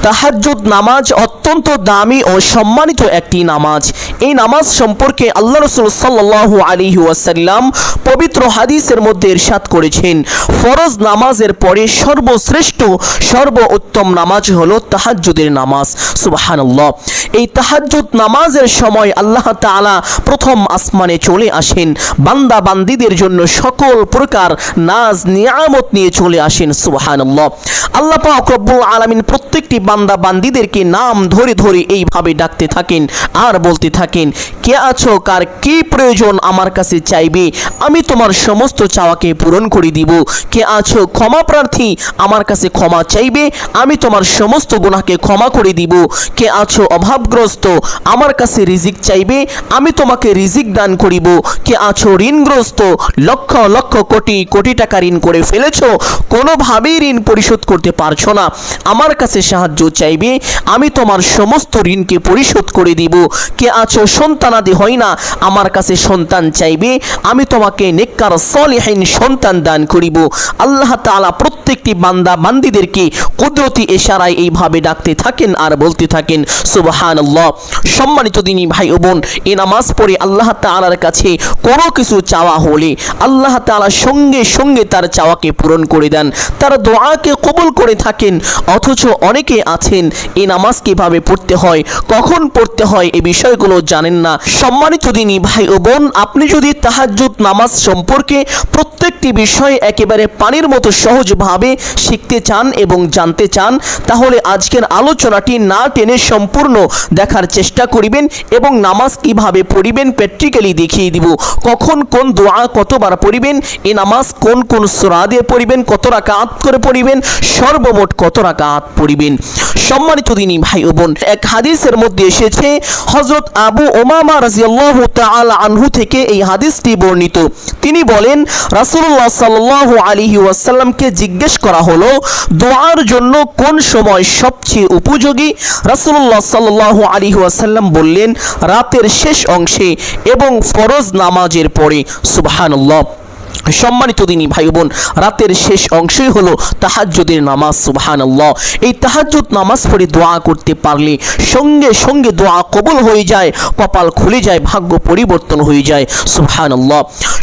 তাহাজ্জুদ নামাজ অত্যন্ত দামি ও সম্মানিত একটি নামাজ। এই নামাজ সম্পর্কে আল্লাহ রাসূল সাল্লাল্লাহু আলাইহি ওয়াসাল্লাম পবিত্র হাদিসের মধ্যে ইরশাদ করেছেন, ফরজ নামাজের পরে সর্বশ্রেষ্ঠ সর্বোত্তম নামাজ হলো তাহাজ্জুদের নামাজ। সুবহানাল্লাহ। এই তাহাজ্জুদ নামাজের সময় আল্লাহ তাআলা প্রথম আসমানে চলে আসেন, বান্দা বান্দীদের জন্য সকল প্রকার নাজ নিয়ামত নিয়ে চলে আসেন। সুবহানাল্লাহ। আল্লাহ পাক রব্বুল আলামিন প্রত্যেকটি বান্দা বান্দীদেরকে নাম ধরে ধরে এইভাবে ডাকতে থাকেন আর বলতে থাকেন, কে আছো, কার কি প্রয়োজন আমার কাছে চাইবে, আমি তোমার সমস্ত চাওয়াকে পূরণ করে দিব। কে আছো ক্ষমা প্রার্থী, আমার কাছে ক্ষমা চাইবে, আমি তোমার সমস্ত গুনাহকে ক্ষমা করে দিব। কে আছো অভাবগ্রস্ত, আমার কাছে রিজিক চাইবে, আমি তোমাকে রিজিক দান করিব। কে আছো ঋণগ্রস্ত, লক্ষ লক্ষ কোটি কোটি টাকা ঋণ করে ফেলেছো, কোনোভাবেই ঋণ পরিশোধ করতে পারছো না, আমার কাছে সাহায্য চাইবে, আমি তোমার সমস্ত ঋণকে পরিশোধ করে দিব। কে আছো সন্তানাদি হয় না, আমার কাছে সন্তান চাইবে, আমি তোমাকে নেককার সলিহিন সন্তান দান করিব। আল্লাহ তাআলা প্রত্যেকটি বান্দা বান্দীদেরকে কুদরতি ইশারায় এইভাবে ডাকতে থাকেন আর বলতে থাকেন, সুবহানাল্লাহ। সম্মানিত দিনী ভাই ও বোন, এই নামাজ পড়ে আল্লাহ তাআলার কাছে কোনো কিছু চাওয়া হলে আল্লাহ তাআলা সঙ্গে সঙ্গে তার চাওয়াকে পূরণ করে দেন, তার দোয়াকে কবুল করে থাকেন। অথচ অনেকে আছেন এই নামাজ কিভাবে পড়তে হয়, কখন পড়তে হয়, এই বিষয়গুলো জানেন না। সম্মানিত দিনী ভাই ও বোন, আপনি যদি তাহাজ্জুদ নামাজ সম্পর্কে প্রত্যেকটি বিষয় একেবারে পানির মতো সহজভাবে শিখতে চান এবং জানতে চান, তাহলে আজকের আলোচনাটি না টেনে সম্পূর্ণ দেখার চেষ্টা করিবেন এবং নামাজ কিভাবে পড়িবেন প্র্যাকটিক্যালি দেখিয়ে দিব। কখন কোন দোয়া কতবার পড়িবেন, এই নামাজ কোন কোন সূরা দিয়ে পড়িবেন, কত রাকাত করে পড়িবেন, সর্বমোট কত রাকাত পড়িবেন। সম্মানিত দিনী ভাই ও বোন, এক হাদিসের মধ্যে এসেছে, হযরত আবু উমামা রাদিয়াল্লাহু তাআলা আনহু থেকে এই হাদিসটি বর্ণিত। তিনি বলেন, রাসূলুল্লাহ সাল্লাল্লাহু আলাইহি ওয়াসাল্লামকে জিজ্ঞেস করা হলো, দোয়ার জন্য কোন সময় সবচেয়ে উপযোগী? রাসূলুল্লাহ সাল্লাল্লাহু আলাইহি ওয়াসাল্লাম বললেন, রাতের শেষ অংশে এবং ফরজ নামাজের পরে। সুবহানাল্লাহ। সম্মানিত দিনী ভাই বোন, রাতের শেষ অংশই হলো তাহাজ্জুদের নামাজ। সুবহানাল্লাহ। এই তাহাজ্জুদ নামাজ পড়ে দোয়া করতে পারলে সঙ্গে সঙ্গে দোয়া কবুল হয়ে যায়, কপাল খুলে যায়, ভাগ্য পরিবর্তন হয়ে যায়। সুবহানাল্লাহ।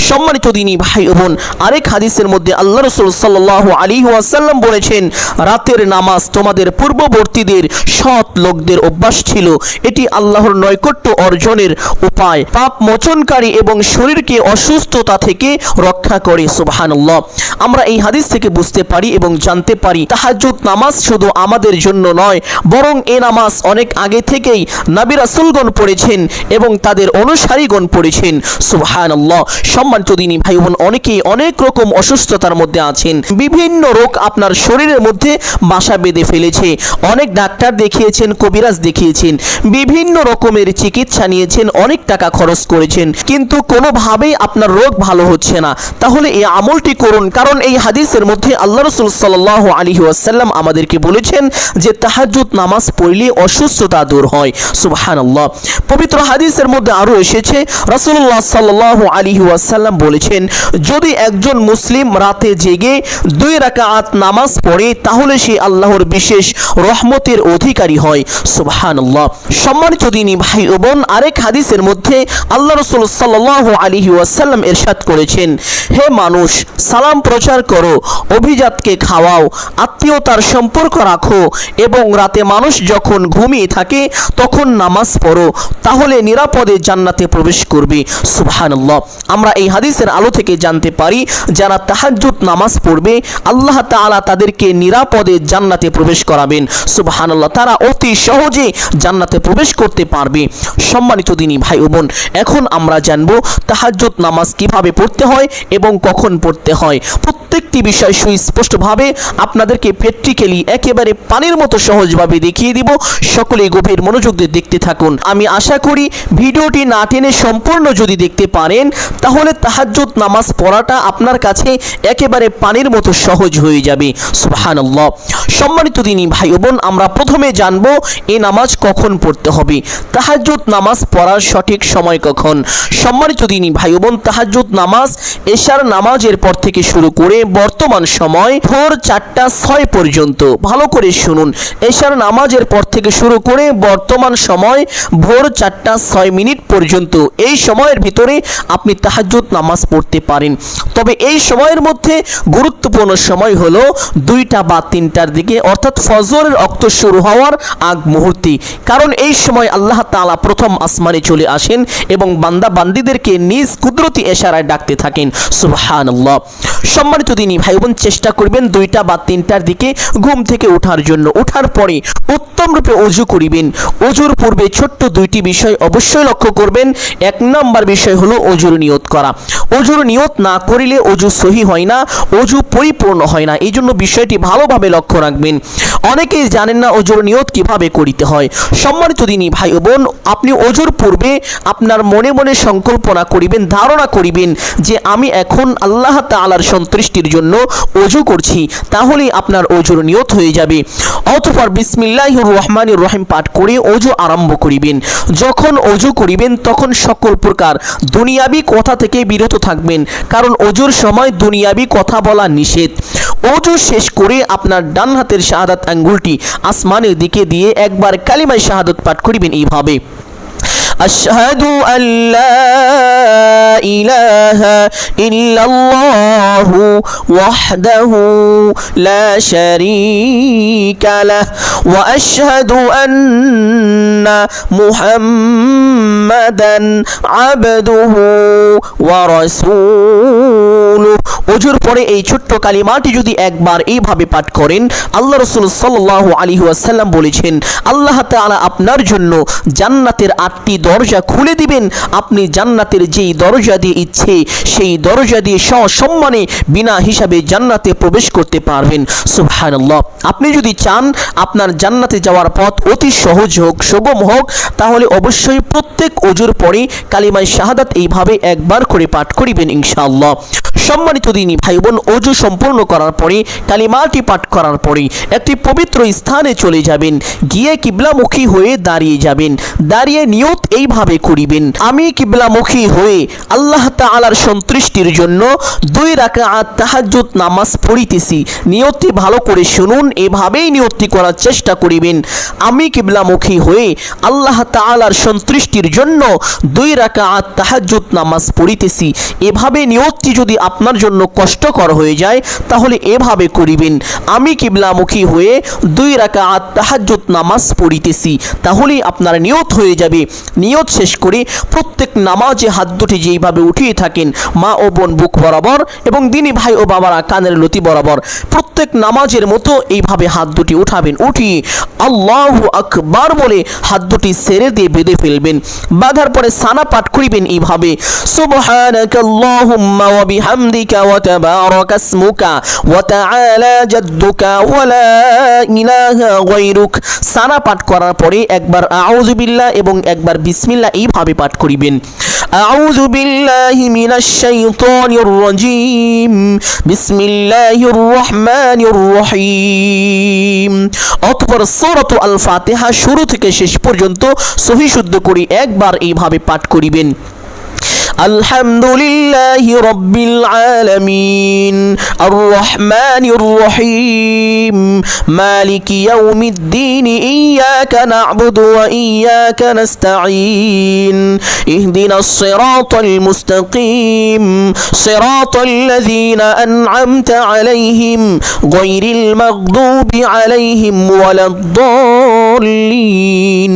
সম্মানিত দিনী ভাই বোন, আরেক হাদিসের মধ্যে আল্লাহ রাসূল সাল্লাল্লাহু আলাইহি ওয়াসাল্লাম বলেছেন, রাতের নামাজ তোমাদের পূর্ববর্তীদের সৎ লোকদের অভ্যাস ছিল, এটি আল্লাহর নৈকট্য অর্জনের উপায়, পাপ মোচনকারী এবং শরীরকে অসুস্থতা থেকে রক্ষা করে। সুবহানাল্লাহ। আমরা এই হাদিস থেকে বুঝতে পারি এবং জানতে পারি, তাহাজ্জুদ নামাজ শুধু আমাদের জন্য নয়, বরং এই নামাজ অনেক আগে থেকেই নবী রাসূলগণ পড়েছেন এবং তাদের অনুসারীগণ পড়েছেন। সুবহানাল্লাহ। সম্মানিত দিনী ভাই বোন, অনেকেই অনেক রকম অসুস্থতার মধ্যে আছেন, বিভিন্ন রোগ আপনার শরীরের মধ্যে বাসা বেঁধে ফেলেছে, অনেক ডাক্তার দেখিয়েছেন, কবিরাজ দেখিয়েছেন, বিভিন্ন রকমের চিকিৎসা নিয়েছেন, অনেক টাকা খরচ করেছেন, কিন্তু কোনোভাবেই আপনার রোগ ভালো হচ্ছে না। তাহলে এই আমলটি করুন, কারণ এই হাদিসের মধ্যে আল্লাহ রাসূল সাল্লাল্লাহু আলাইহি ওয়াসাল্লাম আমাদেরকে বলেছেন যে তাহাজ্জুদ নামাজ পড়লে অসুস্থতা দূর হয়। সুবহানাল্লাহ। পবিত্র হাদিসের মধ্যে আরো এসেছে, রাসূলুল্লাহ সাল্লাল্লাহু আলাইহি ওয়াসাল্লাম বলেছেন, যদি একজন মুসলিম রাতে জেগে 2 রাকাত নামাজ পড়ে তাহলে সে আল্লাহর বিশেষ রহমতের অধিকারী হয়। সুবহানাল্লাহ। সম্মানিত দিনী ভাই ও বোন, আরেক হাদিসের মধ্যে আল্লাহ রাসূল সাল্লাল্লাহু আলাইহি ওয়াসাল্লাম ইরশাদ করেছেন, হে মানুষ, সালাম প্রচার করো, অভিজাতকে খাওয়াও, আত্মীয়তার সম্পর্ক রাখো এবং রাতে মানুষ যখন ঘুমিয়ে থাকে তখন নামাজ পড়ো, তাহলে নিরাপদে জান্নাতে প্রবেশ করবে। সুবহানাল্লাহ। আমরা এই হাদিসের আলো থেকে জানতে পারি, যারা তাহাজ্জুদ নামাজ পড়বে আল্লাহ তাআলা তাদেরকে নিরাপদে জান্নাতে প্রবেশ করাবেন। সুবহানাল্লাহ। তারা অতি সহজে জান্নাতে প্রবেশ করতে পারবে। সম্মানিত দিনী ভাই ও বোন, এখন আমরা জানবো তাহাজ্জুদ নামাজ কিভাবে পড়তে হয় এবং কখন পড়তে হয়। প্রত্যেকটি বিষয় সুস্পষ্টভাবে আপনাদেরকে প্র্যাকটিক্যালি একেবারে পানির মতো সহজভাবে দেখিয়ে দিব। সকলেই গভীর মনোযোগ দিয়ে দেখতে থাকুন। আমি আশা করি ভিডিওটি না টেনে সম্পূর্ণ যদি দেখতে পারেন, তাহলে তাহাজ্জুদ নামাজ পড়াটা আপনার কাছে একেবারে পানির মতো সহজ হয়ে যাবে। সুবহানাল্লাহ। সম্মানিত দিনী ভাই ও বোন, আমরা প্রথমে জানবো এই নামাজ কখন পড়তে হবে, তাহাজ্জুদ নামাজ পড়ার সঠিক সময় কখন। সম্মানিত দিনী ভাই ও বোন, তাহাজ্জুদ নামাজ এশার নামাজের পর থেকে শুরু করে বর্তমান সময় ভোর 4:06 পর্যন্ত। ভালো করে শুনুন, এশার নামাজের পর থেকে শুরু করে বর্তমান সময় ভোর 4:06 পর্যন্ত। এই সময়ের ভিতরে আপনি তাহাজ্জুদ নামাজ পড়তে পারেন। তবে এই সময়ের মধ্যে গুরুত্বপূর্ণ সময় হলো 2টা বা 3টার দিকে, অর্থাৎ ফজরের ওয়াক্ত শুরু হওয়ার আগ মুহূর্তে। কারণ এই সময় আল্লাহ তাআলা প্রথম আসমানে চলে আসেন এবং বান্দা বান্দীদেরকে নিজ কুদরতি ইশারায় ডাকতে থাকেন। সুবহানাল্লাহ। সম্মানিত দিনী ভাই বোন, চেষ্টা করবেন 2টা বা 3টার দিকে ঘুম থেকে ওঠার জন্য। ওঠার পরে উত্তম রূপে ওযু করিবেন। ওযুর পূর্বে ছোট্ট 2টি বিষয় অবশ্যই লক্ষ্য করবেন। 1 নম্বর বিষয় হলো ওযুর নিয়ত করা। ওযুর নিয়ত না করিলে ওযু সহি হয় না, ওযু পরিপূর্ণ হয় না। এই জন্য বিষয়টি ভালোভাবে লক্ষ্য রাখবেন। অনেকেই জানেন না ওযুর নিয়ত কিভাবে করিতে হয়। সম্মানিত দিনী ভাই বোন, আপনি ওযুর পূর্বে আপনার মনে মনে সংকল্পনা করিবেন, ধারণা করিবেন যে আমি এখন আল্লাহ তাআলার সন্তুষ্টির জন্য ওযু করছি, তাহলেই আপনার ওযুর নিয়ত হয়ে যাবে। অতঃপর বিসমিল্লাহির রহমানির রহিম পাঠ করে ওযু আরম্ভ করিবেন। যখন ওযু করিবেন তখন সকল প্রকার দুনিয়াবি কথা থেকে বিরত থাকবেন, কারণ ওযুর সময় দুনিয়াবি কথা বলা নিষেধ। ওযু শেষ করে আপনার ডান হাতের শাহাদাত আঙ্গুলটি আসমানের দিকে দিয়ে একবার কালিমায়ে শাহাদাত পাঠ করিবেন এইভাবে: أشهد أن لا إله إلا الله وحده لا شريك له وأشهد أن محمدا عبده ورسوله। ওযুর পরে এই ছোট্ট কালিমাটি যদি একবার এইভাবে পাঠ করেন, আল্লাহ রাসূল সাল্লাল্লাহু আলাইহি ওয়াসাল্লাম বলেছেন আল্লাহ তাআলা আপনার জন্য জান্নাতের 8টি দরজা খুলে দিবেন। আপনি জান্নাতের যেই দরজা দিয়ে ইচ্ছে সেই দরজা দিয়ে সসম্মানে বিনা হিসাবে জান্নাতে প্রবেশ করতে পারবেন। সুবহানাল্লাহ। আপনি যদি চান আপনার জান্নাতে যাওয়ার পথ অতি সহজ হোক, সুগম হোক, তাহলে অবশ্যই প্রত্যেক ওযুর পরে কালিমায়ে শাহাদাত এইভাবে একবার করে পাঠ করিবেন ইনশাআল্লাহ। সম্মানিত দিনী ভাই বোন, ওযু সম্পূর্ণ করার পরে কালিমাটি পাঠ করার পরে একটি পবিত্র স্থানে চলে যাবেন, গিয়ে কিবলামুখী হয়ে দাঁড়িয়ে যাবেন। দাঁড়িয়ে নিয়ত এইভাবে করিবেন: আমি কিবলামুখী হয়ে আল্লাহ তাআলার সন্তুষ্টির জন্য 2 রাকাত তাহাজ্জুদ নামাজ পড়িতেছি। নিয়তটি ভালো করে শুনুন, এভাবেই নিয়তটি করার চেষ্টা করিবেন: আমি কিবলামুখী হয়ে আল্লাহ তাআলার সন্তুষ্টির জন্য 2 রাকাত তাহাজ্জুদ নামাজ পড়িতেছি। এভাবে নিয়তটি যদি আপনার জন্য কষ্টকর হয়ে যায় তাহলে এভাবে করিবেন: আমি কিবলামুখী হয়ে 2 রাকাত তাহাজ্জুদ নামাজ পড়িতেছি। তাহলেই আপনার নিয়ত হয়ে যাবে। নিয়ত শেষ করে প্রত্যেক নামাজে হাত দুটি যেইভাবে উঠিয়ে থাকেন মা ও বোন বুক বরাবর এবং দিনী ভাই ও বাবারা কানের লতি বরাবর, প্রত্যেক নামাজের মতো এইভাবে হাত দুটি উঠাবেন। উঠিয়ে আল্লাহু আকবার বলে হাত দুটি ছেড়ে দিয়ে বেঁধে ফেলবেন। বাঁধার পরে সানা পাঠ করিবেন এইভাবে: সুবহানাকাল্লাহুম্মা ওয়া বিহামদিকা ওয়া তাবারাকা ইসমুকা ওয়া তাআলা জাদ্দুকা ওয়া লা ইলাহা গায়রুক। সানা পাঠ করার পরে একবার আউযু বিল্লাহ এবং একবার বিসমিল্লাহ এইভাবে পাঠ করিবেন: আউযু বিল্লাহি মিনাশ শাইতানির রাজীম, বিসমিল্লাহির রহমানির রহিম। অতঃপর সূরাতুল আল ফাতিহা শুরু থেকে শেষ পর্যন্ত সহি শুদ্ধ করে একবার এইভাবে পাঠ করিবেন: আলহামদুলিল্লাহি রাব্বিল আলামিন, আর রহমানির রহিম, মালিকি ইয়াউমিদ্দিন, ইয়াকা না'বুদু ওয়া ইয়াকা নাস্তাঈন, ইহদিনাস সিরাতাল মুস্তাকিম, সিরাতাল্লাযীনা আন'আমতা আলাইহিম, গায়রিল মাগদুবি আলাইহিম ওয়ালাদ-দাল্লিন।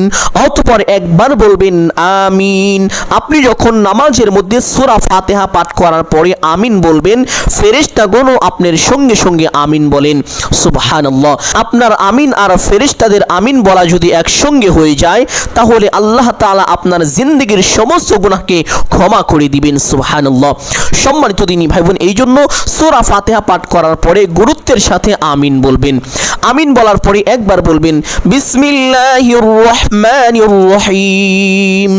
অতঃপর একবার বলবেন আমিন। আপনি যখন নামাজের মধ্যে সূরা ফাতিহা পাঠ করার পরে আমিন বলবেন, ফেরেশতাগণও আপনার সঙ্গে সঙ্গে আমিন বলেন। সুবহানাল্লাহ। আপনার আমিন আর ফেরেশতাদের আমিন বলা যদি একসঙ্গে হয়ে যায় তাহলে আল্লাহ তাআলা আপনার জিন্দেগীর সমস্ত গুনাহকে ক্ষমা করে দিবেন। সুবহানাল্লাহ। সম্মানিত দিনী ভাই বোন, এই জন্য সূরা ফাতিহা পাঠ করার পরে গুরুত্বের সাথে আমিন বলবেন। আমিন বলার পরে একবার বলবেন বিসমিল্লাহির রহমানির রহিম।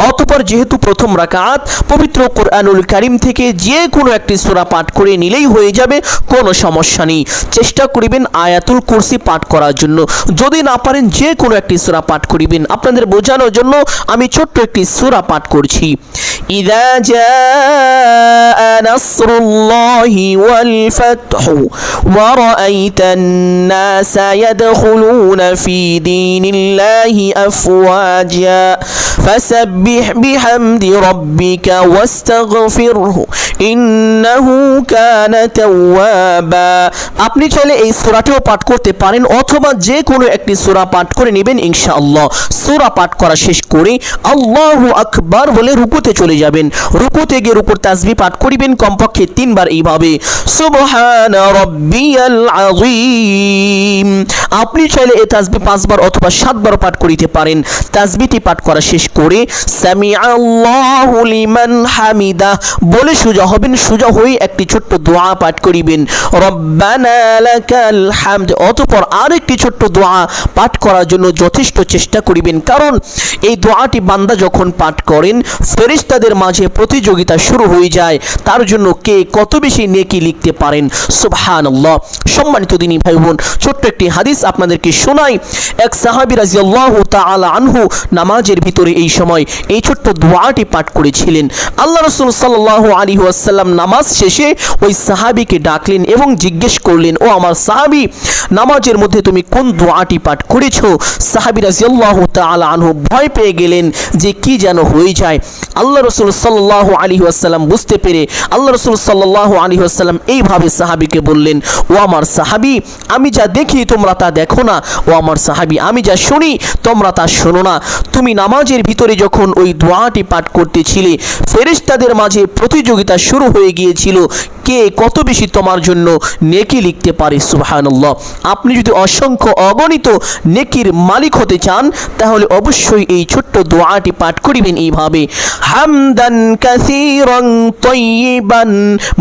অতঃপর যেহেতু প্রথম রাকাত, পবিত্র কোরআনুল কারীম থেকে যে কোনো একটি সূরা পাঠ করে নিলেই হয়ে যাবে, কোনো সমস্যা নেই। চেষ্টা করিবেন আয়াতুল কুরসি পাঠ করার জন্য। যদি না পারেন যে কোনো কোনো একটি সূরা পাঠ করিবেন। আপনাদের বোঝানোর জন্য আমি ছোট্ট একটি সূরা পাঠ করছি। ইযা জাআ নাসরুল্লাহি ওয়াল ফাতহু ওয়া রাআইতান নাসা ইয়াদখুলুনা ফি দীনিল্লাহি আফওয়াজা ফাসাব্বিহ বিহামদি রাব্বিকা ওয়াস্তাগফিরহু ইন্নাহু কানা তাওয়াবা। আপনি চাইলে এই সূরাটিও পাঠ করতে পারেন অথবা যে কোনো একটি সূরা পাঠ করে নেবেন ইনশাআল্লাহ। সূরা পাঠ করা শেষ করে আল্লাহু আকবার বলে রুকুতে চলে যাবেন। রুকুতে গিয়ে রুকুর তাসবিহ পাঠ করিবেন কমপক্ষে 3 বার এইভাবে, সুবহানা রাব্বিয়াল আযীম। আপনি চাইলে এই তাসবিহ 5 বার অথবা 7 বার পাঠ করিতে পারেন। তাসবিহটি পাঠ করা শেষ করে সামিআল্লাহু লিমান হামিদা বলে সোজা হবেন। সোজা হয়ে একটি ছোট্ট দোয়া পাঠ করিবেন, রব্বানা লাকাল হামদ। অতঃপর আরেকটি ছোট্ট দোয়া পাঠ করার জন্য যথেষ্ট চেষ্টা করিবেন, কারণ এই দোয়াটি বান্দা যখন পাঠ করেন ফেরেশতাদের মাঝে প্রতিযোগিতা শুরু হয়ে যায় তার জন্য কে কত বেশি নেকি লিখতে পারেন। সুবহানাল্লাহ। সম্মানিত দিনী ভাই বোন, ছোট্ট একটি হাদিস আপনাদেরকে শোনাই। এক সাহাবী রাদিয়াল্লাহু তাআলা আনহু নামাজের ভিতরে এই সময় এই ছোট্ট দোয়াটি পাঠ করেছিলেন। আল্লাহ রাসূল সাল্লাল্লাহু আলাইহি ওয়াসাল্লাম নামাজ শেষে ওই সাহাবীকে ডাকলেন এবং জিজ্ঞেস করলেন, ও আমার সাহাবী, নামাজের মধ্যে তুমি কোন দোয়াটি পাঠ করেছো? সাহাবী রাদিয়াল্লাহু তাআলা আনহু ভয় পেয়ে গেলেন যে কি যেন হয়ে যায়। আল্লাহ রাসূল সাল্লাল্লাহু আলাইহি ওয়াসাল্লাম বুঝতে পেরে আল্লাহ রাসূল সাল্লাল্লাহু আলাইহি ওয়াসাল্লাম এইভাবে সাহাবীকে বললেন, ও আমার সাহাবী, আমি যা দেখি তোমরা তা দেখো না। ও আমার সাহাবী, আমি যা শুনি তোমরা তা শোনো না। তুমি নামাজের ভিতরে যখন ওই দোয়াটি পাঠ করতেছিলে ফেরেশতাদের মাঝে প্রতিযোগিতা শুরু হয়ে গিয়েছিল কে কত বেশি তোমার জন্য নেকি লিখতে পারে। সুবহানাল্লাহ। আপনি যদি অসংখ্য অগণিত নেকির মালিক হতে চান তাহলে অবশ্যই এই ছোট্ট দোয়াটি পাঠ করিবেন এইভাবে, হামদান কাসীরান তাইয়িবান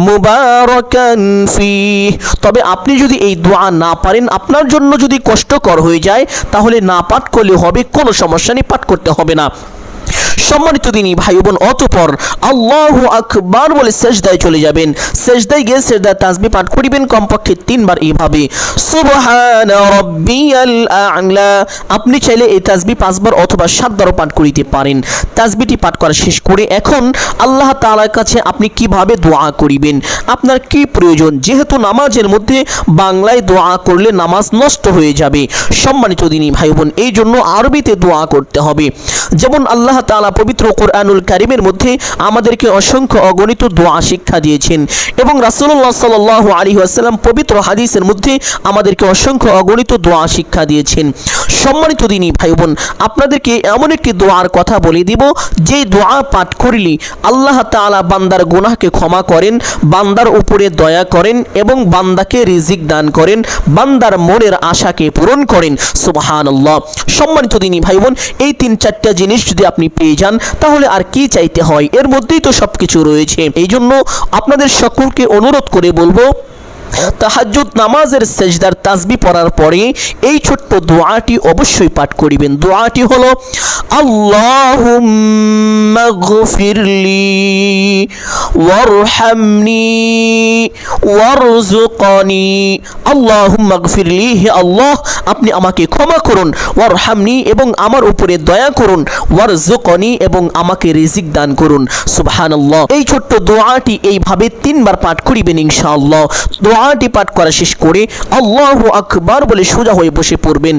মুবারাকান ফীহ। তবে আপনি যদি এই দোয়া না পারেন, আপনার জন্য যদি কষ্টকর হয়ে যায় তাহলে না পাঠ করলে হবে, কোনো সমস্যা নেই, পাঠ করতে হবে না। সম্মানিত দিনী ভাই বোন, অতঃপর আল্লাহু আকবার বলে সেজদায় চলে যাবেন। সেজদায় গিয়ে সেজদার তাসবিহ পাঠ করিবেন কমপক্ষে 3 বার এইভাবে, সুবহানা রাব্বিয়াল আ'লা। আপনি চাইলে এই তাসবিহ 5 বার অথবা 7 বারও পাঠ করিতে পারেন। তাসবিহটি পাঠ করা শেষ করে এখন আল্লাহ তাআলার কাছে আপনি কিভাবে দোয়া করিবেন, আপনার কি প্রয়োজন, যেহেতু নামাজের মধ্যে বাংলায় দোয়া করলে নামাজ নষ্ট হয়ে যাবে। সম্মানিত দিনী ভাই বোন, এই জন্য আরবিতে দোয়া করতে হবে। যেমন আল্লাহ তাআলা পবিত্র কোরআনুল কারীমের মধ্যে আমাদেরকে অসংখ্য অগণিত দোয়া শিক্ষা দিয়েছেন এবং রাসূলুল্লাহ সাল্লাল্লাহু আলাইহি ওয়াসাল্লাম পবিত্র হাদিসের মধ্যে আমাদেরকে অসংখ্য অগণিত দোয়া শিক্ষা দিয়েছেন। সম্মানিত দিনী ভাই বোন, আপনাদেরকে এমন একটি দোয়ার কথা বলে দিব যে দোয়া পাঠ করলে আল্লাহ তাআলা বান্দার গুনাহকে ক্ষমা করেন, বান্দার উপরে দয়া করেন এবং বান্দাকে রিজিক দান করেন, বান্দার মনের আশাকে পূরণ করেন। সুবহানাল্লাহ। সম্মানিত দিনী ভাই বোন, এই 3-4টা জিনিস যদি আপনি পেয়ে যান তাহলে আর কি চাইতে হয়, এর মধ্যেই তো সবকিছু রয়েছে। এই জন্য আপনাদের সকলকে অনুরোধ করে বলবো, তাহাজ্জুদ নামাজের সেজদার তাসবিহ পড়ার পরে এই ছোট্ট দোয়াটি অবশ্যই পাঠ করিবেন। দোয়াটি হলো, আল্লাহুম্মা গফিরলি ওয়ারহামনি ওয়ারযুকনি। আল্লাহুম্মা গফিরলি, হে আল্লাহ আপনি আমাকে ক্ষমা করুন, ওয়ারহামনি এবং আমার উপরে দয়া করুন, ওয়ারযুকনি এবং আমাকে রিজিক দান করুন। সুবহানাল্লাহ। এই ছোট্ট দোয়াটি এইভাবে 3 বার পাঠ করিবেন ইনশাআল্লাহ। দোয়াটি পাঠ করা শেষ করে আল্লাহু আকবার বলে সোজা হয়ে বসে পড়বেন।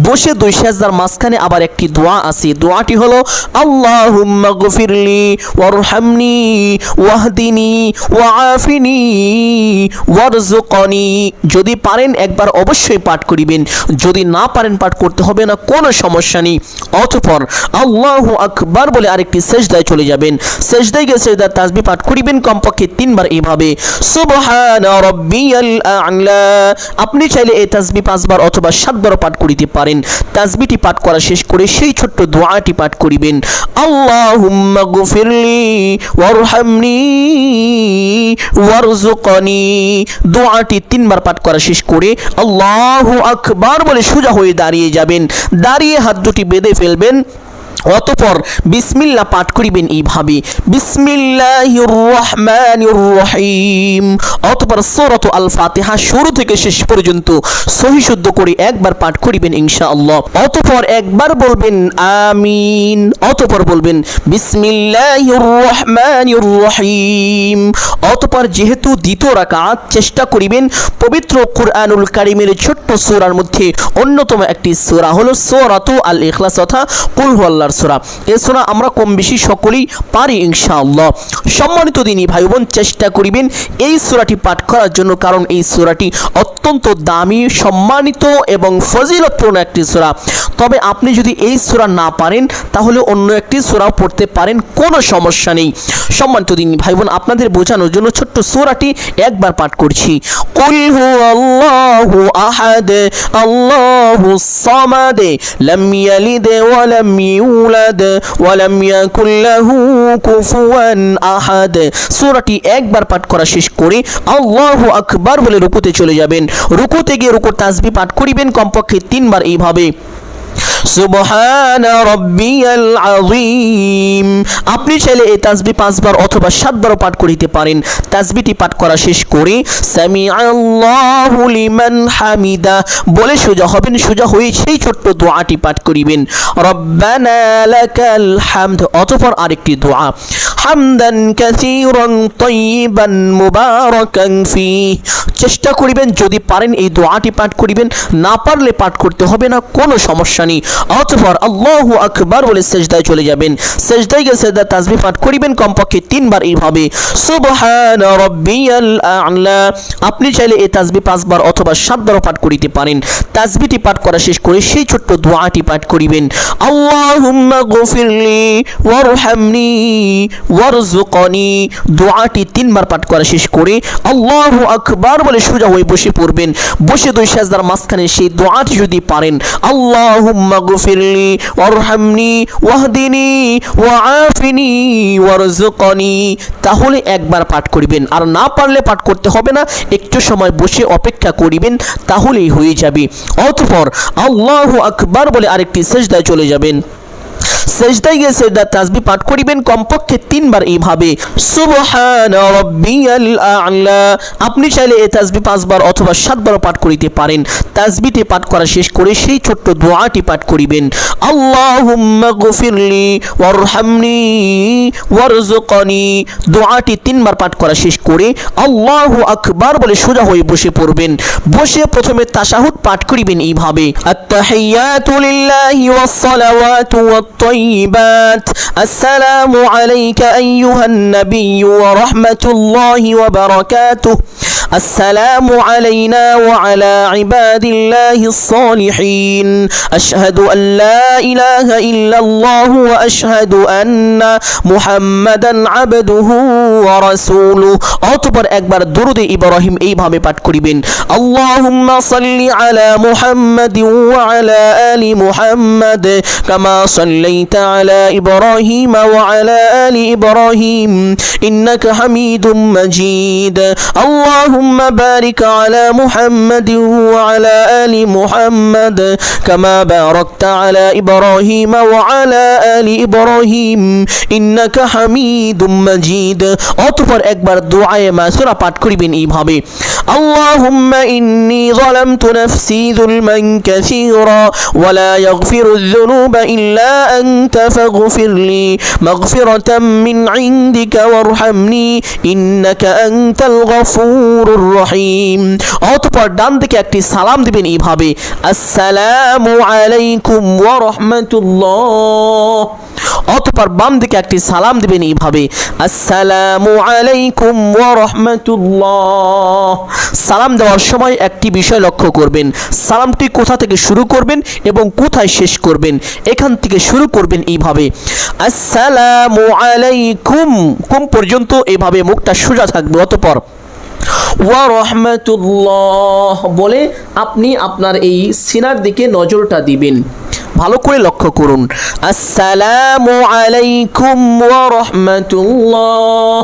বসে 2 সেজদার মাঝখানে আবার একটি দোয়া আছে। দোয়াটি হলো, আল্লাহুম্মা গফিরলি ওয়ারহামনি ওয়াহদিনি ওয়াআফিনি ওয়ারযুকনি। যদি পারেন একবার অবশ্যই পাঠ করিবেন, যদি না পারেন পাঠ করতে হবে না, কোনো সমস্যা নেই। অতঃপর আল্লাহু আকবার বলে আরেকটি সেজদায় চলে যাবেন। সেজদায় গিয়ে সেজদার তাসবিহ পাঠ করিবেন কমপক্ষে 3 বার এইভাবে, সুবহানা রাব্বিয়াল আ'লা। আপনি চাইলে এই তাসবিহ 5 বার অথবা 7 বার পাঠ করিতে পারেন। তাসবিহটি পাঠ করা শেষ করে সেই ছোট্ট দোয়াটি পাঠ করিবেন, আল্লাহুম্মা গফিরলি ওয়ারহামনি ওয়ারযুকনি। দোয়াটি 3 বার পাঠ করা শেষ করে আল্লাহু আকবার বলে সোজা হয়ে দাঁড়িয়ে যাবেন। দাঁড়িয়ে হাত দুটি বেঁধে ফেলবেন অতঃপর বিসমিল্লাহ পাঠ করিবেন এইভাবে, বিসমিল্লাহির রহমানির রহিম। অতঃপর সূরাত আল ফাতিহা শুরু থেকে শেষ পর্যন্ত সহি শুদ্ধ করে একবার পাঠ করিবেন ইনশাআল্লাহ। অতঃপর একবার বলবেন আমিন। অতঃপর বলবেন বিসমিল্লাহির রহমানির রহিম। অতঃপর যেহেতু দ্বিতীয় রাকাত, চেষ্টা করিবেন পবিত্র কুরআনুল কারীমের ছোট্ট সূরার মধ্যে অন্যতম একটি সূরা হলো সূরাতু আল ইখলাস তথা কুল হুয়াল্লাহর সূরা। এই সূরা আমরা কম বেশি সকলেই পারি ইনশাআল্লাহ। সম্মানিত দিনী ভাই বোন, চেষ্টা করিবেন এই সূরাটি পাঠ করার জন্য, কারণ এই সূরাটি অত্যন্ত দামি, সম্মানিত এবং ফজিলতপূর্ণ একটি সূরা। তবে আপনি যদি এই সূরা না পারেন তাহলে অন্য একটি সূরা পড়তে পারেন, কোনো সমস্যা নেই। সম্মানিত দিনী ভাই বোন, আপনাদের বোঝানোর জন্য ছোট্ট সূরাটি একবার পাঠ করছি। কুল হুয়াল্লাহু আহাদ আল্লাহুস সামাদ লাম ইয়ালিদ ওয়া লাম ইউলাদ ওয়া লাম ইয়াকুল লাহু কুফুয়ান আহাদ। সূরাটি একবার পাঠ করা শেষ করে আল্লাহু আকবার বলে রুকুতে চলে যাবেন। রুকুতে গিয়ে রুকুর তাসবিহ পাঠ করিবেন কমপক্ষে 3 বার এইভাবে, সুবহানা রাব্বিয়াল আযীম। আপনি চাইলে এই তাসবিহ 5 বার অথবা 7 বারও পাঠ করিতে পারেন। তাসবিহটি পাঠ করা শেষ করে সামিআল্লাহু লিমান হামিদা বলে সোজা হবেন। সোজা হয়ে সেই ছোট্ট দোয়াটি পাঠ করিবেন, রব্বানা লাকাল হামদ। অতঃপর আরেকটি দোয়া, হামদান কাসীরান তাইয়িবান মুবারাকান ফীহ। চেষ্টা করিবেন যদি পারেন এই দোয়াটি পাঠ করিবেন, না পারলে পাঠ করতে হবে না, কোনো সমস্যা নেই। অতঃপর আল্লাহু আকবার বলে সিজদায় চলে যাবেন। সিজদায় গিয়ে সিজদার তাসবিহ পাঠ করিবেন কমপক্ষে 3 বার এইভাবে, সুবহানা রাব্বিয়াল আ'লা। আপনি চাইলে এই তাসবিহ 5 বার অথবা 7 বারও পাঠ করিতে পারেন। তাসবিহটি পাঠ করা শেষ করে সেই ছোট্ট দোয়াটি পাঠ করিবেন, আল্লাহুম্মা গফিরলি ওয়ারহামনি ওয়ারযুকনি। দোয়াটি 3 বার পাঠ করা শেষ করে আল্লাহু আকবার বলে সোজা হয়ে বসে পড়বেন। বসে 2 সিজদার মাঝখানে সেই দোয়াটি যদি পারেন, আল্লাহুম্মা গফিরলি ওয়ারহামনি ওয়াহদিনি ওয়াআফিনি ওয়ারযুকনি, তাহলে একবার পাঠ করিবেন। আর না পারলে পাঠ করতে হবে না, একটু সময় বসে অপেক্ষা করিবেন, তাহলেই হয়ে যাবে। অতঃপর আল্লাহু আকবার বলে আরেকটি সিজদায় চলে যাবেন। সিজদায় গিয়ে সিজদার তাসবিহ পাঠ করিবেন কমপক্ষে 3 বার এইভাবে, সুবহানা রাব্বিয়াল আ'লা। আপনি চাইলে এই তাসবিহ 5 বার অথবা 7 বারও পাঠ করিতে পারেন। তাসবিহটি পাঠ করা শেষ করে সেই ছোট্ট দোয়াটি পাঠ করিবেন, আল্লাহুম্মা গফিরলি ওয়ারহামনি ওয়ারযুকনি। দোয়াটি 3 বার পাঠ করা শেষ করে আল্লাহু আকবার বলে সোজা হয়ে বসে পড়বেন। বসে প্রথমে তাশাহুদ পাঠ করিবেন এইভাবে, আত-তাহিয়াতু লিল্লাহি ওয়াস-সালাওয়াতু ওয়াত-তাইয়্যিবাত আসসালামু আলাইকা আইয়ুহান নাবিয়্যু ওয়া রাহমাতুল্লাহি ওয়া বারাকাতুহু আসসালামু আলাইনা ওয়া আলা ইবাদিল্লাহিস সালিহিন আশহাদু আল লা ইলাহা ইল্লাল্লাহু ওয়া আশহাদু আন্না মুহাম্মাদান আবদুহু ওয়া রাসূলুহু। অতঃপর একবার দুরূদে ইব্রাহিম এইভাবে পাঠ করিবেন, আল্লাহুম্মা সাল্লি আলা মুহাম্মাদিন ওয়া আলা আলি মুহাম্মাদ কামা সাল্লাইতা আলা ইব্রাহিম ওয়া আলা আলি ইব্রাহিম ইন্নাকা হামিদুম মাজিদ। আল্লাহুম্মা বারিক আলা মুহাম্মাদিন ওয়া আলা আলি মুহাম্মাদ কামা বারাকতা আলা ইব্রাহিম ওয়া আলা আলি ইব্রাহিম ইন্নাকা হামিদুম মাজিদ। অতঃপর একবার দুআয়ে মাসুরা পাঠ করিবেন এইভাবে, আল্লাহুম্মা ইন্নী যালামতু নাফসি যুলমান কাসীরা ওয়া লা ইয়াগফিরুয যুনুবা ইল্লা আনতা ফাগফিরলি মাগফিরাতাম মিন ইনদিকা ওয়ারহামনি ইন্নাকা আনতাল গফুরুর রহিম। অতঃপর ডান দিকে একটি সালাম দিবেন এইভাবে, আসসালামু আলাইকুম ওয়া রাহমাতুল্লাহ। অতঃপর বাম দিকে একটি সালাম দিবেন এইভাবে, আসসালামু আলাইকুম ওয়া রাহমাতুল্লাহ। সালাম দেওয়ার সময় একটি বিষয় লক্ষ্য করবেন, সালামটি কোথা থেকে শুরু করবেন এবং কোথায় শেষ করবেন। এখান থেকে শুরু করবেন এইভাবে, আসসালামু আলাইকুম, কুম পর্যন্ত এইভাবে মুখটা সোজা থাকবে। অতঃপর ওয়া রাহমাতুল্লাহ বলে আপনি আপনার এই সিনার দিকে নজরটা দিবেন। ভালো করে লক্ষ্য করুন, আসসালামু আলাইকুম ওয়া রাহমাতুল্লাহ,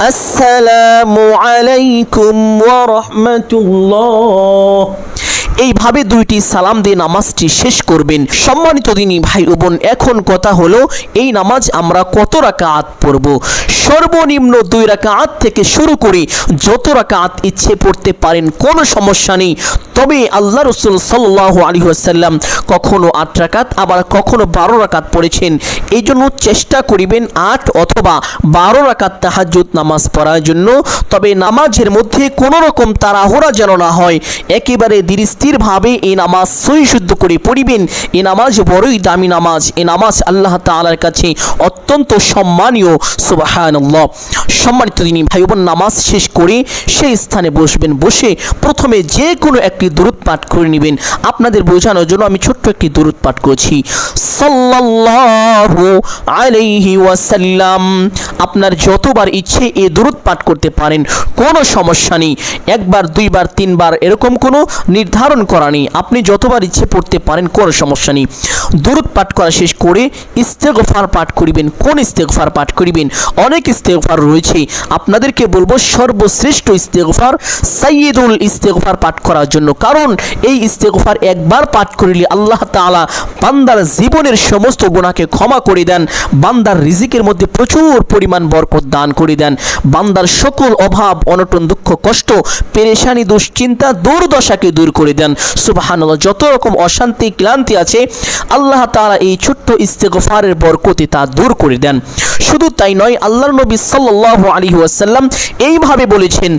আসসালামু আলাইকুম ওয়া রাহমাতুল্লাহ। এইভাবে দুইটি সালাম দিয়ে নামাজটি শেষ করবেন। সম্মানিত দিনী ভাই ও বোন, এখন কথা হলো এই নামাজ আমরা কত রাকাত পড়ব। সর্বনিম্ন 2 রাকাত থেকে শুরু করে যত রাকাত ইচ্ছে পড়তে পারেন, কোনো সমস্যা নেই। তবে আল্লাহ রাসূল সাল্লাল্লাহু আলাইহি ওয়াসাল্লাম কখনো 8 রাকাত আবার কখনো 12 রাকাত পড়েছেন। এই জন্য চেষ্টা করিবেন 8 অথবা 12 রাকাত তাহাজ্জুদ নামাজ পড়ার জন্য। তবে নামাজের মধ্যে কোনো রকম তাড়াহুড়া যেন না হয়, একেবারে ধীরস্থিরভাবে এই নামাজ সহিশুদ্ধ করে পড়িবেন। এই নামাজ বড়ই দামি নামাজ। এই নামাজ আল্লাহ তাআলার কাছে অত্যন্ত সম্মানীয়। সুবহানাল্লাহ। সম্মানিত দিনী ভাই বোন, নামাজ শেষ করে সেই স্থানে বসবেন। বসে প্রথমে যে কোনো একটি দুরূদ পাঠ করে নেবেন। আপনাদের বোঝানোর জন্য আমি ছোট্ট একটি দুরূদ পাঠ করছি। সাল্লাল্লাহু আলাইহি ওয়াসাল্লাম। আপনার যতবার ইচ্ছে এই দুরূদ পাঠ করতে পারেন, কোনো সমস্যা নেই। একবার, 2 বার, 3 বার এরকম কোনো নির্ধারণ করা নেই। আপনি যতবার ইচ্ছে পড়তে পারেন, কোনো সমস্যা নেই। দুরূদ পাঠ করা শেষ করে ইস্তেগফার পাঠ করিবেন। কোন ইস্তেগফার পাঠ করিবেন? অনেক ইস্তেগফার রয়েছে। আপনাদেরকে বলবো সর্বশ্রেষ্ঠ ইস্তেগফার সাইয়্যিদুল ইস্তেগফার পাঠ করার জন্য। কারণ এই ইস্তেগফার একবার পাঠ করিলে আল্লাহ তাআলা বান্দার জীবনের সমস্ত গুনাহকে ক্ষমা করে দেন, বান্দার রিজিকের মধ্যে প্রচুর পরিমাণ বরকত দান করে দেন, বান্দার সকল অভাব অনটন দুঃখ কষ্ট পেরেশানি দুশ্চিন্তা দুর্দশাকে দূর করে দেন। সুবহানাল্লাহ। যত রকম অশান্তি ক্লান্তি আছে আল্লাহ তাআলা এই ছোট্ট ইস্তেগফারের বরকতে তা দূর করে দেন। শুধু তাই নয়, আল্লাহর নবী সাল্লাল্লাহু আলাইহি ওয়াসাল্লাম এইভাবে বলেছেন,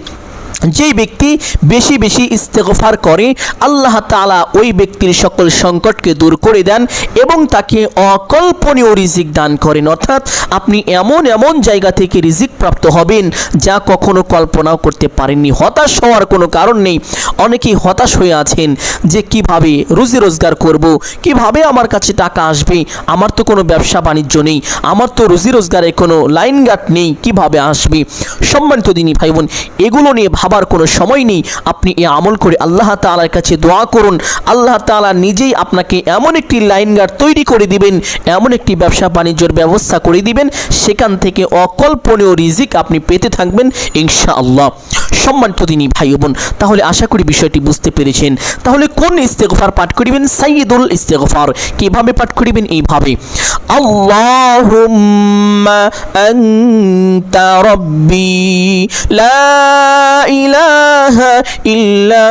যে ব্যক্তি বেশি বেশি ইস্তেগফার করে আল্লাহ তাআলা ওই ব্যক্তির সকল সংকটকে দূর করে দেন এবং তাকে অকল্পনীয় রিজিক দান করেন। অর্থাৎ আপনি এমন এমন জায়গা থেকে রিজিক প্রাপ্ত হবেন যা কখনো কল্পনাও করতে পারেননি। হতাশ হওয়ার কোনো কারণ নেই। অনেকেই হতাশ হয়ে আছেন যে কিভাবে রুজি রোজগার করব, কিভাবে আমার কাছে টাকা আসবে, আমার তো কোনো ব্যবসা বাণিজ্য নেই, আমার তো রুজি রোজগারে কোনো লাইনঘাট নেই, কিভাবে আসবে। সম্মানিত দিনী ভাই বোন, এগুলো নিয়ে ভাবার কোনো সময় নেই। আপনি এই আমল করে আল্লাহ তাআলার কাছে দোয়া করুন। আল্লাহ তাআলা নিজেই আপনাকে এমন একটি লাইনঘাট তৈরি করে দিবেন, এমন একটি ব্যবসা বাণিজ্যের ব্যবস্থা করে দিবেন, সেখান থেকে অকল্পনীয় রিজিক আপনি পেতে থাকবেন ইনশাআল্লাহ। সম্মানিত দিনী ভাই বোন, তাহলে আশা করি বিষয়টি বুঝতে পেরেছেন। তাহলে কোন ইস্তেগফার পাঠ করিবেন? সাইয়্যিদুল ইস্তেগফার। কিভাবে পাঠ করিবেন? এইভাবে, আল্লাহুম্মা আনতা রাব্বি লা ইলাহা ইল্লা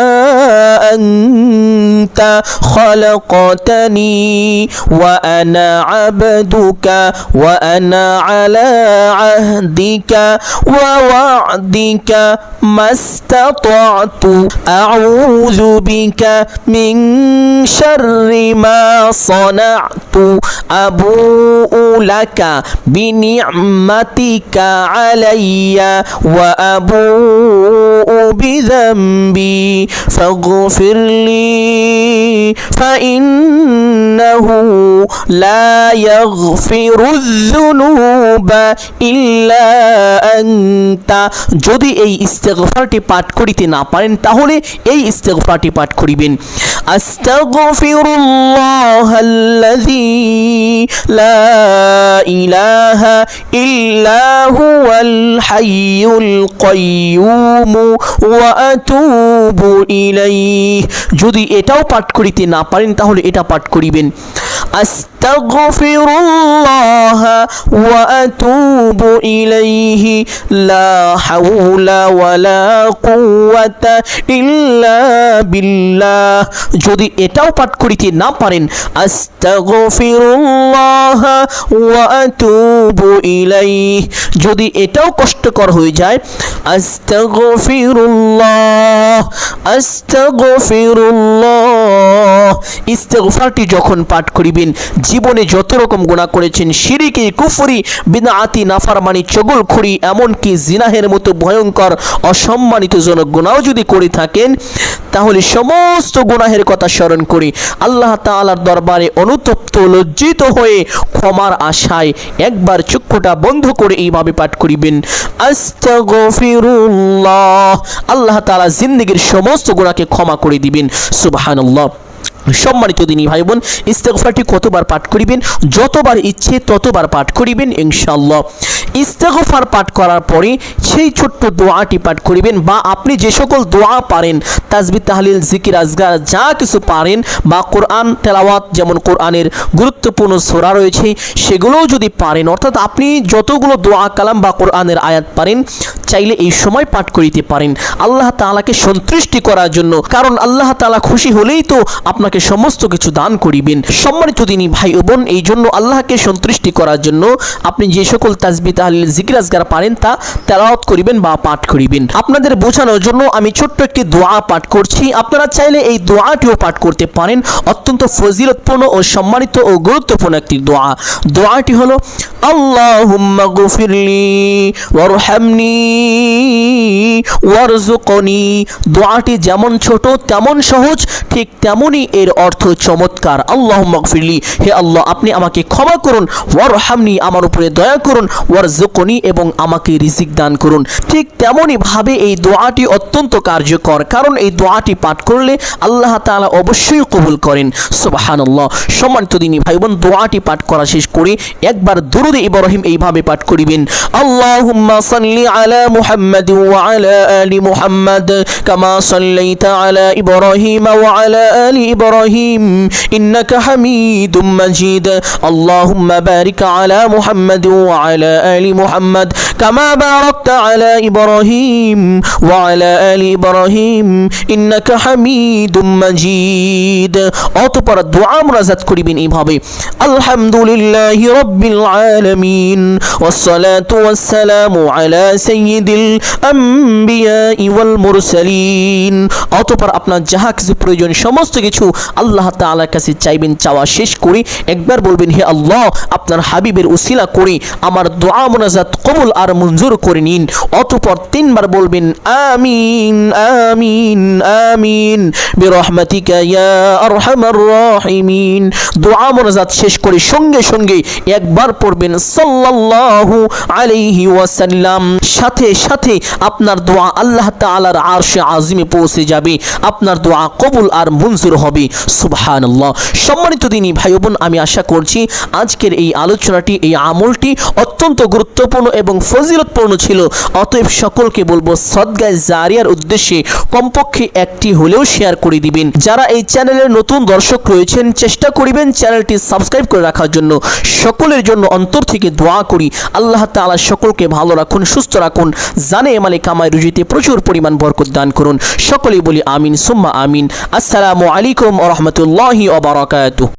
আনতা খালাকতানি ওয়া আনা আবদুকা ওয়া আনা আলা আহদিকা ওয়া ওয়া'দিকা মাস্তাতা'তু আউযু বিকা মিন শাররি মা সানা'তু আবুউ লাকা বিনি'মাতিকা আলাইয়া ওয়া আবুউ বিযামবি ফাগফিরলি ফাইন্নাহু লা ইয়াগফিরুয যুনুবা ইল্লা আনতা। যদি এই ইস্তেগফারটি পাঠ করিতে না পারেন তাহলে এই ইস্তেগফারটি পাঠ করিবেন। আস্তাগফিরুল্লাহাল্লাযী লা ইলাহা ইল্লা হুয়াল হাইয়ুল কাইয়্যুম ওয়া আতুবু ইলাইহি। যদি এটাও পাঠ করিতে না পারেন তাহলে এটা পাঠ করিবেন। আস্তাগফিরুল্লাহ ওয়া আতুবু ইলাইহি লা হাওলা ওয়ালা কুওয়াতা ইল্লা বিল্লাহ। যদি এটাও পাঠ করিতে না পারেন, আস্তাগফিরুল্লাহ ওয়া আতুবু ইলাইহি, যদি এটাও কষ্টকর হয়ে যায়, আস্তাগফিরুল্লাহ আস্তাগফিরুল্লাহ। ইস্তেগফারটি যখন পাঠ করিবেন, জীবনে যত রকম গুনাহ করেছেন, শিরকি, কুফরি, বিদআতি, নাফরমানি, চগলখড়ি, এমনকি জিনাহের মতো ভয়ঙ্কর অসম্মানিতজনক গুনাহ যদি করে থাকেন, তাহলে সমস্ত গুনাহের কথা স্মরণ করে আল্লাহ তাআলার দরবারে অনুতপ্ত লজ্জিত হয়ে ক্ষমার আশায় একবার চক্ষুটা বন্ধ করে এইভাবে পাঠ করিবেন, আস্তাগফিরুল্লাহ। আল্লাহ তাআলা জিন্দেগীর সমস্ত গুনাহকে ক্ষমা করে দিবেন। সুবহানাল্লাহ। সম্মানিত দিনী ভাই বোন, ইস্তেগফারটি কতবার পাঠ করিবেন? যতবার ইচ্ছে ততবার পাঠ করিবেন ইনশাআল্লাহ। ইস্তেগফার পাঠ করার পরে সেই ছোট্ট দোয়াটি পাঠ করিবেন, বা আপনি যে সকল দোয়া পারেন, তাসবিহ তাহলিল জিকির আজগার যা কিছু পারেন, বা কোরআন তেলাওয়াত, যেমন কোরআনের গুরুত্বপূর্ণ সূরা রয়েছে সেগুলোও যদি পারেন, অর্থাৎ আপনি যতগুলো দোয়া কালাম বা কোরআনের আয়াত পারেন চাইলে এই সময় পাঠ করিতে পারেন আল্লাহ তাআলাকে সন্তুষ্টি করার জন্য। কারণ আল্লাহ তাআলা খুশি হলেই তো আপনাকে সমস্ত কিছু দান করিবেন। সম্মানিত দিনী ভাই ও বোন, এই জন্য আল্লাহকে সন্তুষ্টি করার জন্য আপনি যে সকল তাসবিহ তাহলিল জিকির আজগার পারেন তা তেলাওয়াত করিবেন বা পাঠ করিবেন। আপনাদের বোঝানোর জন্য আমি ছোট্ট একটি দোয়া পাঠ করছি, আপনারা চাইলে এই দোয়াটিও পাঠ করতে পারেন। অত্যন্ত ফজিলতপূর্ণ ও সম্মানিত ও গুরুত্বপূর্ণ একটি দোয়া। দোয়াটি হলো আল্লাহুম্মা গফিরলি ওয়ারহামনি ওয়ারযুকনি। দোয়াটি যেমন ছোট তেমন সহজ, ঠিক তেমনি এর অর্থ চমৎকার। আল্লাহুম্মা গফিরলি, হে আল্লাহ আপনি আমাকে ক্ষমা করুন, ওয়ারহামনি আমার উপরে দয়া করুন, ওয়ারযুকনি এবং আমাকে রিজিক দান করুন। ঠিক তেমনি ভাবে এই দোয়াটি অত্যন্ত কার্যকর, কারণ এই দোয়াটি পাঠ করলে আল্লাহ তাআলা অবশ্যই কবুল করেন। সুবহানাল্লাহ। সম্মানিত দিনী ভাই বোন, দোয়াটি পাঠ করা শেষ করে একবার দুরূদে ইব্রাহিম এইভাবে পাঠ করিবেন, আল্লাহুম্মা সাল্লি আলা মুহাম্মাদ ওয়া আলা আলি মুহাম্মাদ কামা সাল্লাইতা আলা ইব্রাহিম ওয়া আলা আলি ইব্রাহিম ইন্নাকা হামিদুম মাজিদ। আল্লাহুম্মা বারিক আলা মুহাম্মাদ ওয়া আলা আলি মুহাম্মাদ কামা বারাকতা আলা ইব্রাহিম ওয়া আলা আলি ইব্রাহিম ইন্নাকা হামিদুম মাজিদ। অতঃপর দোয়া মুনাজাত করিবেন এইভাবে, আলহামদুলিল্লাহি রাব্বিল আলামিন ওয়াসসালাতু ওয়াসসালামু আলা সাইয়্যিদিল আম্বিয়া ওয়াল মুরসালিন। অতঃপর আপনার যাহা কিছু প্রয়োজন সমস্ত কিছু আল্লাহ তাআলার কাছে চাইবেন। চাওয়া শেষ করে একবার বলবেন, হে আল্লাহ আপনার হাবিবের উসিলা করে আমার দোয়া মুনাজাত কবুল আর মঞ্জুর করে নিন। অতঃপর তিনবার বলবেন আমিন আমিন আমিন বিরহমাতিকা ইয়া আরহামার রাহিমিন। দোয়া মুনাজাত শেষ করে সঙ্গে সঙ্গে একবার পড়বেন সাল্লাল্লাহু আলাইহি ওয়াসাল্লাম। সাথে সাথে আপনার দোয়া আল্লাহ তাআলার আরশে আজিমে পৌঁছে যাবে, আপনার দোয়া কবুল আর মঞ্জুর হবে। সুবহানাল্লাহ। সম্মানিত দিনী ভাই বোন, আমি আশা করছি আজকের এই আলোচনাটি, এই আমলটি অত্যন্ত গুরুত্বপূর্ণ এবং ফজিলতপূর্ণ ছিল। অতএব সকলকে বলবো সদকায়ে জারিয়ার উদ্দেশ্যে কমপক্ষে একটি হলেও শেয়ার করে দিবেন। যারা এই চ্যানেলের নতুন দর্শক রয়েছেন চেষ্টা করিবেন চ্যানেলটি সাবস্ক্রাইব করে রাখার জন্য। সকলের জন্য অন্তর থেকে দোয়া করি আল্লাহ তাআলা সকলকে ভালো রাখুন, সুস্থ রাখুন, জানে মালে কামাই রুজিতে প্রচুর পরিমাণ বরকত দান করুন। সকলেই বলি আমিন সুম্মা আমিন। আসসালামু আলাইকুম ওয়া রাহমাতুল্লাহি ওয়া বারাকাতুহু।